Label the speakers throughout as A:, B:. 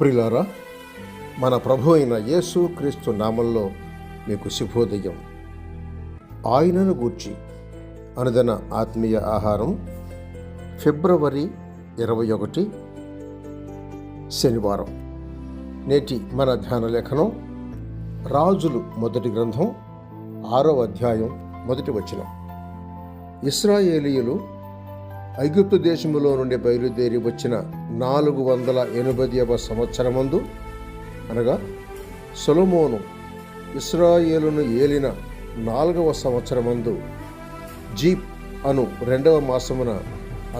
A: ప్రియులారా, మన ప్రభు అయిన యేసు క్రీస్తు నామంలో మీకు శుభోదయం. ఆయనను గూర్చి అనుదిన ఆత్మీయ ఆహారం, ఫిబ్రవరి 21 శనివారం. నేటి మన ధ్యాన లేఖనం రాజులు మొదటి గ్రంథం 6వ అధ్యాయం 1వ వచనం. ఇశ్రాయేలీయులు ఐగుప్తు దేశములో నుండి బయలుదేరి వచ్చిన 480వ సంవత్సరమందు, అనగా సొలొమోను ఇశ్రాయేలును ఏలిన 4వ సంవత్సరమందు, జీప్ అను 2వ మాసమున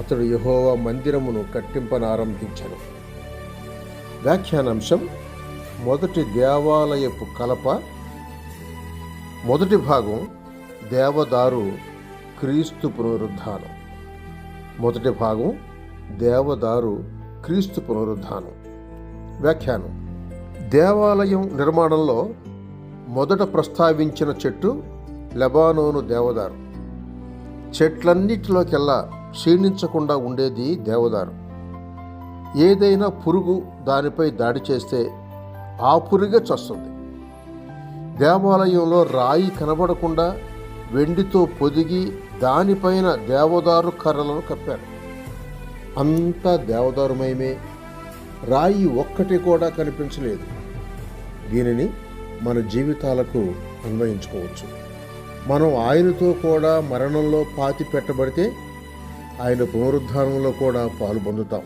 A: అతడు యెహోవా మందిరమును కట్టింపనారంభించెను. వ్యాఖ్యానాంశం: మొదటి దేవాలయపు కలప. మొదటి భాగం దేవదారు క్రీస్తు పునరుద్ధానం. మొదటి భాగం దేవదారు క్రీస్తు పునరుద్ధానం. వ్యాఖ్యానం: దేవాలయం నిర్మాణంలో మొదట ప్రస్తావించిన చెట్టు లెబానోను దేవదారు. చెట్లన్నిటిలోకెల్లా క్షీణించకుండా ఉండేది దేవదారు. ఏదైనా పురుగు దానిపై దాడి చేస్తే ఆ పురుగే చస్తుంది. దేవాలయంలో రాయి కనబడకుండా వెండితో పొదిగి దానిపైన దేవదారు కర్రలను కప్పారు. అంతా దేవదారుమయమే, రాయి ఒక్కటి కూడా కనిపించలేదు. దీనిని మన జీవితాలకు అన్వయించుకోవచ్చు. మనం ఆయనతో కూడా మరణంలో పాతి పెట్టబడితే ఆయన పునరుద్ధానంలో కూడా పాలు పొందుతాం.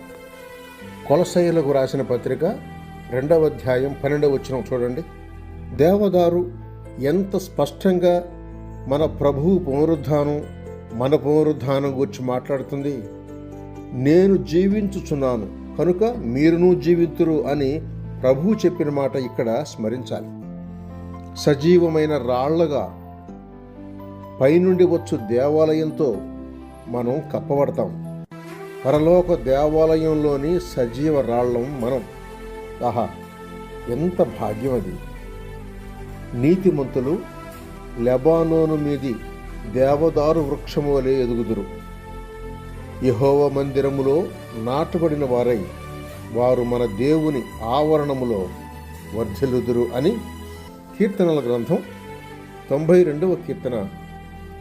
A: కొలసయ్యులకు రాసిన పత్రిక 2వ అధ్యాయం 12వ వచనం చూడండి. దేవదారు ఎంత స్పష్టంగా మన ప్రభువు పునరుద్ధానం, మన పునరుద్ధానం గురించి మాట్లాడుతుంది. నేను జీవించుచున్నాను కనుక మీరును జీవితురు అని ప్రభువు చెప్పిన మాట ఇక్కడ స్మరించాలి. సజీవమైన రాళ్లగా పైనుండి వచ్చు దేవాలయంతో మనం కప్పబడతాం. పరలోక దేవాలయంలోని సజీవ రాళ్లం మనం. ఆహా, ఎంత భాగ్యం అది! నీతిమంతులు లెబానోను మీది దేవదారు వృక్షము వలె ఎదుగుదురు. యెహోవా మందిరములో నాటబడిన వారై వారు మన దేవుని ఆవరణములో వర్ధిల్లుదురు అని కీర్తనల గ్రంథం 92వ కీర్తన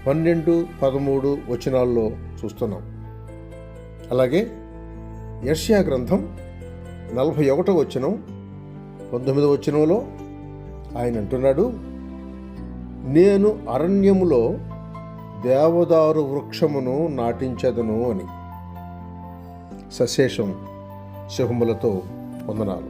A: 12, 13 వచనాల్లో చూస్తున్నాం. అలాగే యెషయా గ్రంథం 41వ వచనం 19వ వచనంలో ఆయన అంటున్నాడు, నేను అరణ్యములో దేవదారు వృక్షమును నాటించెదను అని. సశేషం శుభములతో వందనాలు.